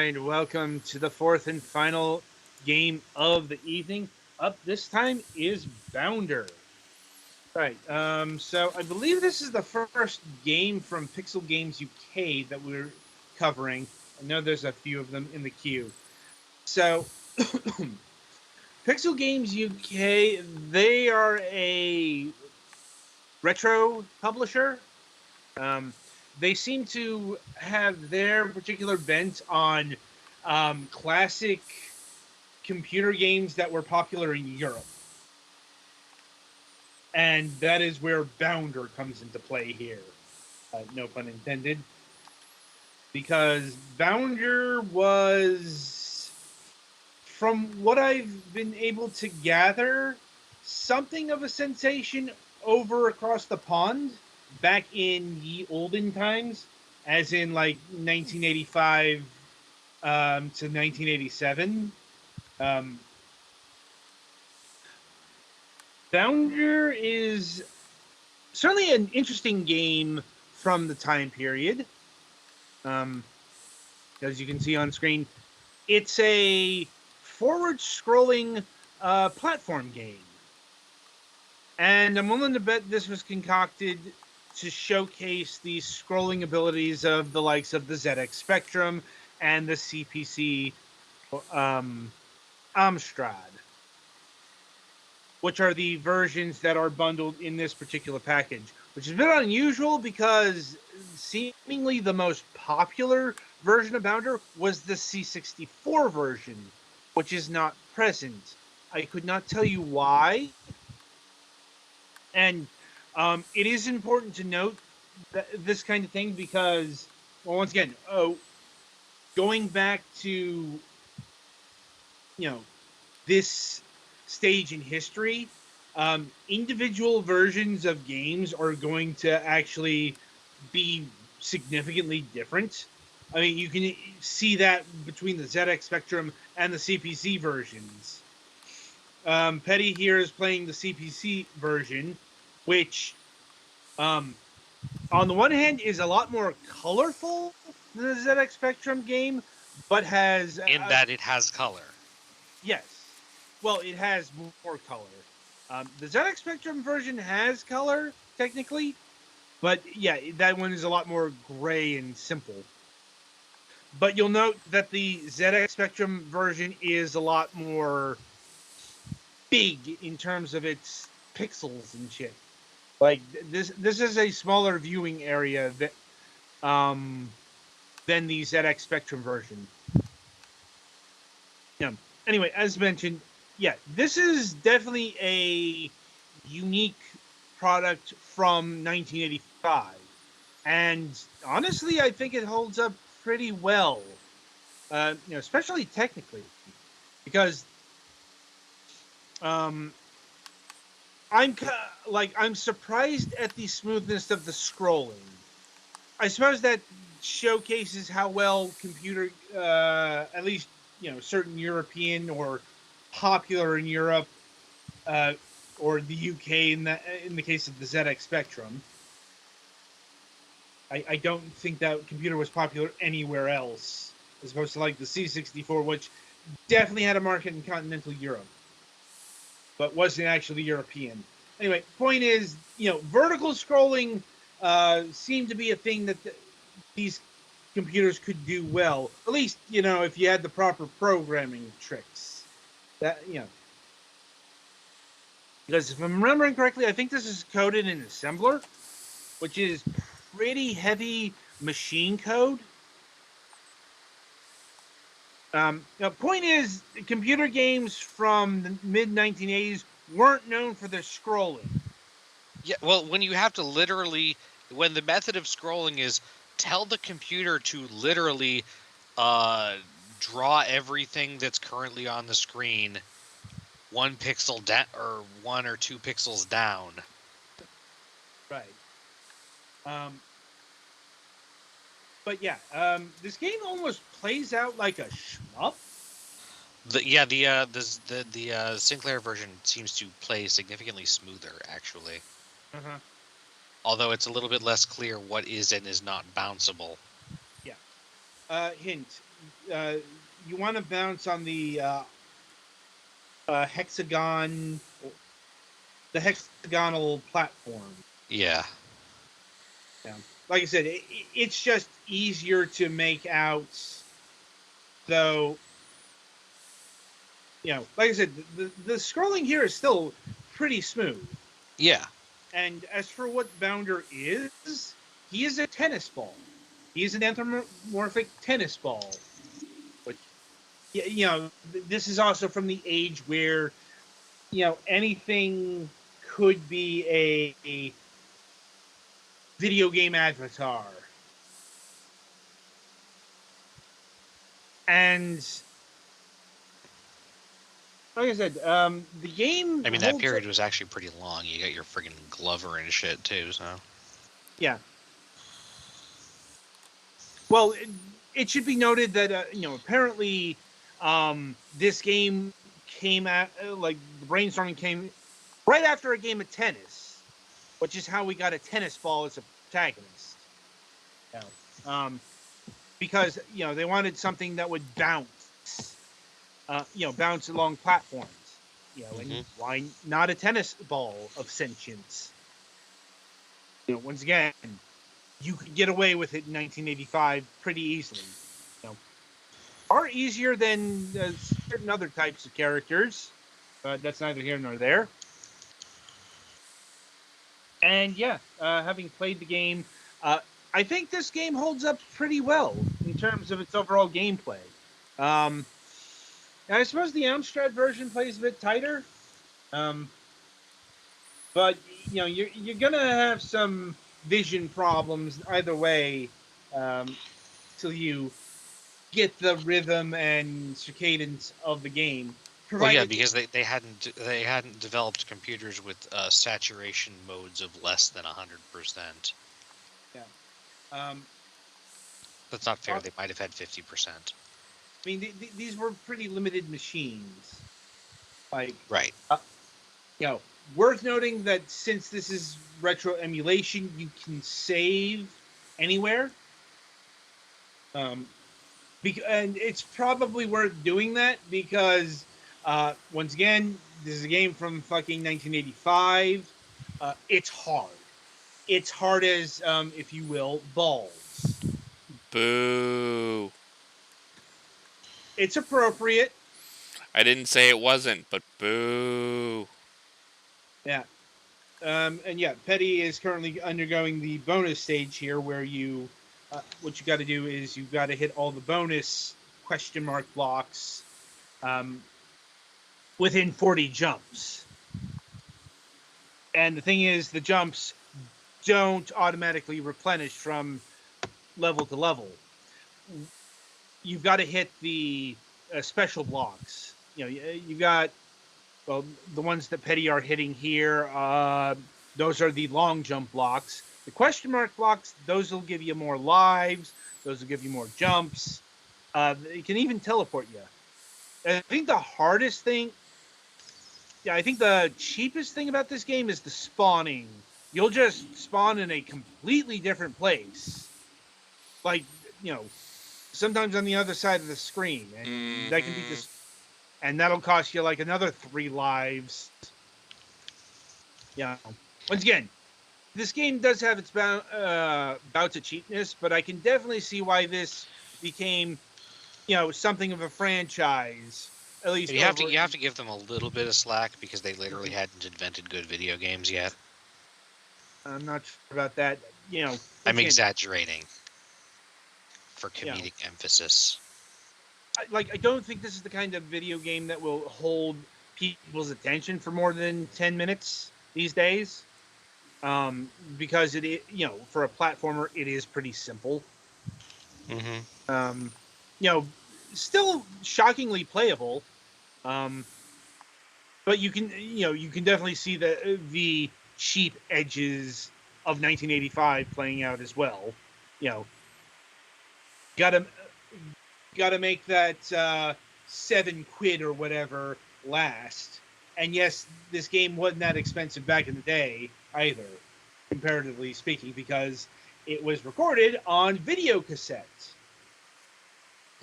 and welcome to the fourth and final game of the evening. Up this time is Bounder. Right. So I believe this is the first game from Pixel Games UK that we're covering. I know there's a few of them in the queue. So Pixel Games UK, they are a retro publisher. Um, they seem to have their particular bent on classic computer games that were popular in Europe. And that is where Bounder comes into play here. No pun intended. Because Bounder was, from what I've been able to gather, something of a sensation over across the pond back in ye olden times, as in like 1985 to 1987. Um, Bounder is certainly an interesting game from the time period. Um, as you can see on screen, it's a forward-scrolling platform game. And I'm willing to bet this was concocted to showcase the scrolling abilities of the likes of the ZX Spectrum and the CPC Amstrad, which are the versions that are bundled in this particular package, which is a bit unusual because seemingly the most popular version of Bounder was the C64 version, which is not present. I could not tell you why. And it is important to note this kind of thing because, well, once again, going back to, this stage in history, individual versions of games are going to actually be significantly different. I mean, you can see that between the ZX Spectrum and the CPC versions. Petty here is playing the CPC version, which, on the one hand, is a lot more colorful than the ZX Spectrum game, but has in that it has color. yes. Well, it has more color. The ZX Spectrum version has color, technically, but yeah, that one is a lot more gray and simple. But you'll note that the ZX Spectrum version is a lot more big in terms of its pixels and shit. Like this is a smaller viewing area than the ZX Spectrum version. Yeah. Anyway, as mentioned, yeah, this is definitely a unique product from 1985, and honestly, I think it holds up pretty well. Especially technically, because um, I'm surprised at the smoothness of the scrolling. I suppose that showcases how well computer, at least certain European or popular in Europe, uh, or the UK in the case of the ZX Spectrum. I don't think that computer was popular anywhere else, as opposed to like the C64, which definitely had a market in continental Europe, but wasn't actually European. Anyway, point is, vertical scrolling seemed to be a thing that these computers could do well. At least, if you had the proper programming tricks. That because if I'm remembering correctly, I think this is coded in assembler, which is pretty heavy machine code. Point is, computer games from the mid 1980s weren't known for their scrolling. Yeah, well, when you have to when the method of scrolling is tell the computer to literally draw everything that's currently on the screen 1 pixel down or 1 or 2 pixels down. Right. But yeah, this game almost plays out like a shmup. The Sinclair version seems to play significantly smoother, actually. Uh-huh. Although it's a little bit less clear what is and is not bounceable. Yeah. Hint. you want to bounce on hexagon, the hexagonal platform. Yeah. Yeah. Like I said, it's just easier to make out. Though, like I said, the scrolling here is still pretty smooth. Yeah. And as for what Bounder is, he is a tennis ball. He is an anthropomorphic tennis ball. Which, this is also from the age where, anything could be a video game avatar. And like I said, the game I mean, that holds up. period was actually pretty long. You got your friggin' Glover and shit too. So Yeah. Well, it should be noted that apparently, this game came out like the brainstorming came right after a game of tennis, which is how we got a tennis ball as a protagonist. Yeah. Because they wanted something that would bounce along platforms. And why not a tennis ball of sentience? Once again, you could get away with it in 1985 pretty easily. Far easier than certain other types of characters, but that's neither here nor there. And yeah, having played the game, I think this game holds up pretty well in terms of its overall gameplay. Um, I suppose the Amstrad version plays a bit tighter, but you're gonna have some vision problems either way till you get the rhythm and cadence of the game. well, yeah, Provided, because they hadn't developed computers with saturation modes of less than 100%. yeah. Um, That's not fair. I They might have had 50%. mean, these were pretty limited machines. Like, Right. uh, worth noting that since this is retro emulation, you can save anywhere. Um, and it's probably worth doing that because, once again, this is a game from fucking 1985. It's hard. It's hard as, if you will, balls. Boo. It's appropriate. I didn't say it wasn't, but boo. Yeah. And yeah, Petty is currently undergoing the bonus stage here, where what you got to do is you've got to hit all the bonus question mark blocks um, within 40 jumps. And the thing is, the jumps don't automatically replenish from level to level. You've got to hit the special blocks. You've got, well, the ones that Petty are hitting here. Those are the long jump blocks. The question mark blocks, those will give you more lives. Those will give you more jumps. It can even teleport you. I think the hardest thing, I think the cheapest thing about this game is the spawning. You'll just spawn in a completely different place. Like, sometimes on the other side of the screen. And that can be this. And that'll cost you like another 3 lives. Once again, this game does have its bouts of cheapness, but I can definitely see why this became, something of a franchise. At least You have to give them a little bit of slack because they literally hadn't invented good video games yet. I'm not sure about that. I'm exaggerating for comedic emphasis. I don't think this is the kind of video game that will hold people's attention for more than 10 minutes these days. Because for a platformer, it is pretty simple. Mm-hmm. Still shockingly playable. But you can definitely see the cheap edges of 1985 playing out as well. Gotta make that £7 or whatever last. And yes, this game wasn't that expensive back in the day either, comparatively speaking, because it was recorded on video cassette.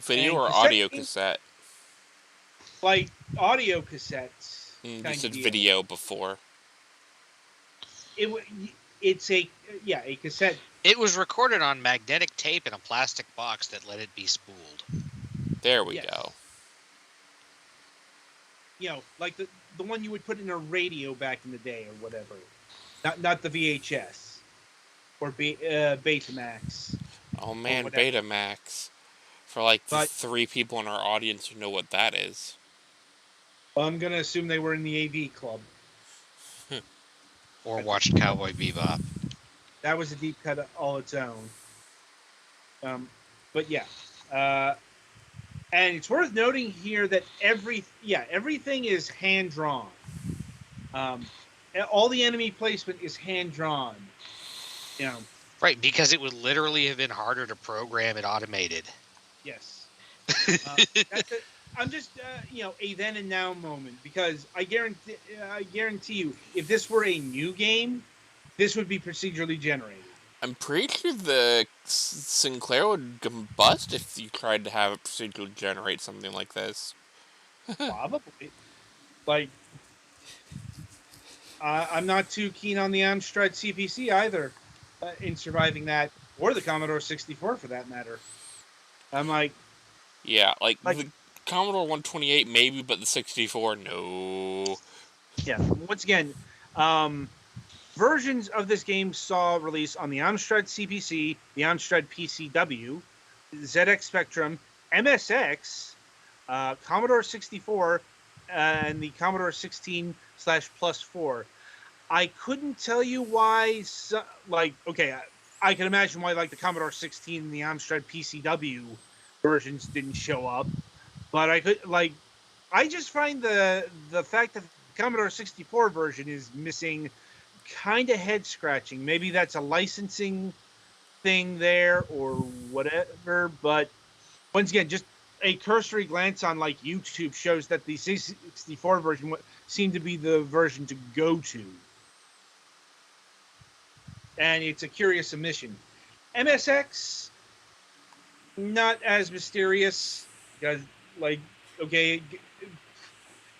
Video And or cassette audio games, cassette? like audio cassettes You kind of said deal. video before. It it's a a cassette. It was recorded on magnetic tape in a plastic box that let it be spooled. There we go. Yes, like the one you would put in a radio back in the day or whatever. Not the VHS or Betamax Oh or man, whatever. Betamax. For like the But 3 people in our audience who know what that is. I'm gonna assume they were in the AV club. Or That's watched Cowboy Bebop. That was a deep cut all its own. But yeah, uh, and it's worth noting here that everything is hand drawn. Um, all the enemy placement is hand drawn. You know, Right, because it would literally have been harder to program it automated. yes. That's it. I'm just a then and now moment because I guarantee you, if this were a new game, this would be procedurally generated. I'm pretty sure the Sinclair would combust if you tried to have it procedurally generate something like this. Probably. Like, I'm not too keen on the Amstrad CPC either in surviving that, or the Commodore 64 for that matter. I'm Yeah, like like, the Commodore 128 maybe, but the 64 no. yeah. Once again, um, versions of this game saw release on the Amstrad CPC, the Amstrad PCW, ZX Spectrum, MSX, Commodore 64, and the Commodore 16/+4. I couldn't tell you why. I can imagine why, like the Commodore 16 and the Amstrad PCW versions didn't show up, but I just find the fact that the Commodore 64 version is missing kind of head scratching. Maybe that's a licensing thing there or whatever. But once again, just a cursory glance on like YouTube shows that the 64 version seemed to be the version to go to. And it's a curious omission. MSX, not as mysterious because, like, okay,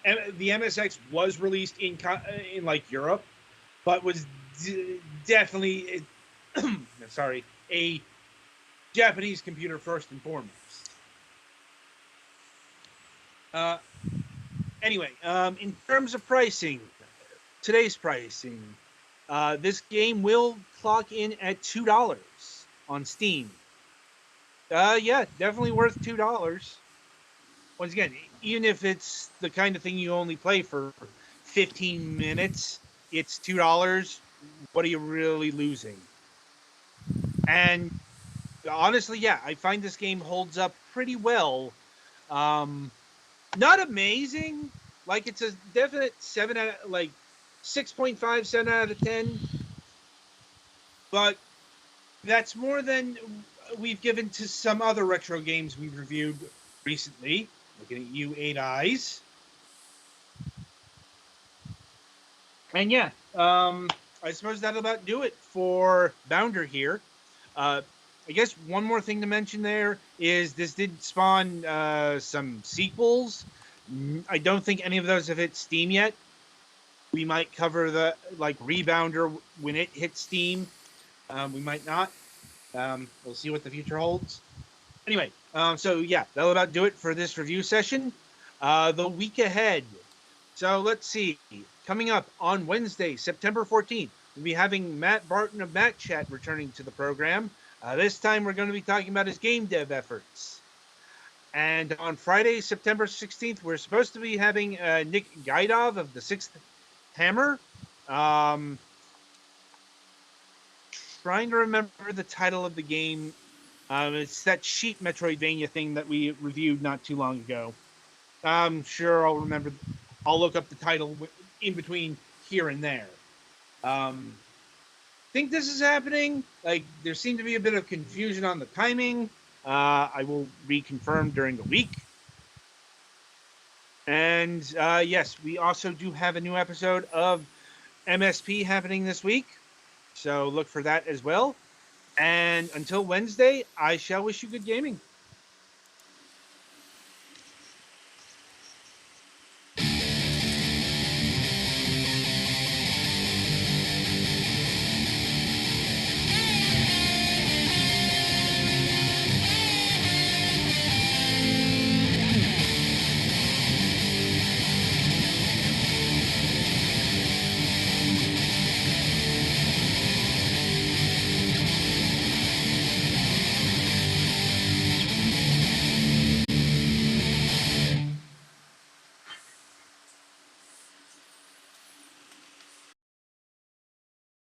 the MSX was released in like Europe, but was definitely sorry, a Japanese computer first and foremost. Uh, anyway, in terms of pricing, today's pricing, this game will clock in at $2 on Steam. Yeah, definitely worth $2. Once again, even if it's the kind of thing you only play for 15 minutes, it's $2. What are you really losing? And honestly, yeah, I find this game holds up pretty well. Not amazing, like it's a definite 6.5, 7 out of 10, but that's more than we've given to some other retro games we've reviewed recently. Looking at you, Eight Eyes. And yeah, I suppose that'll about do it for Bounder here. I guess one more thing to mention there is this did spawn some sequels. I don't think any of those have hit Steam yet. We might cover the Rebounder when it hits Steam. We might not. We'll see what the future holds. Anyway, so yeah, that'll about do it for this review session. The week ahead. So let's see. Coming up on Wednesday, September 14th, we'll be having Matt Barton of Matt Chat returning to the program. This time we're going to be talking about his game dev efforts. And on Friday, September 16th, we're supposed to be having Nick Gaidov of the Sixth Hammer. Trying to remember the title of the game. It's that sheet Metroidvania thing that we reviewed not too long ago. I'm sure I'll remember. I'll look up the title in between here and there. Think this is happening. Like, there seemed to be a bit of confusion on the timing. I will reconfirm during the week. And yes, we also do have a new episode of MSP happening this week. So look for that as well. And until Wednesday, I shall wish you good gaming.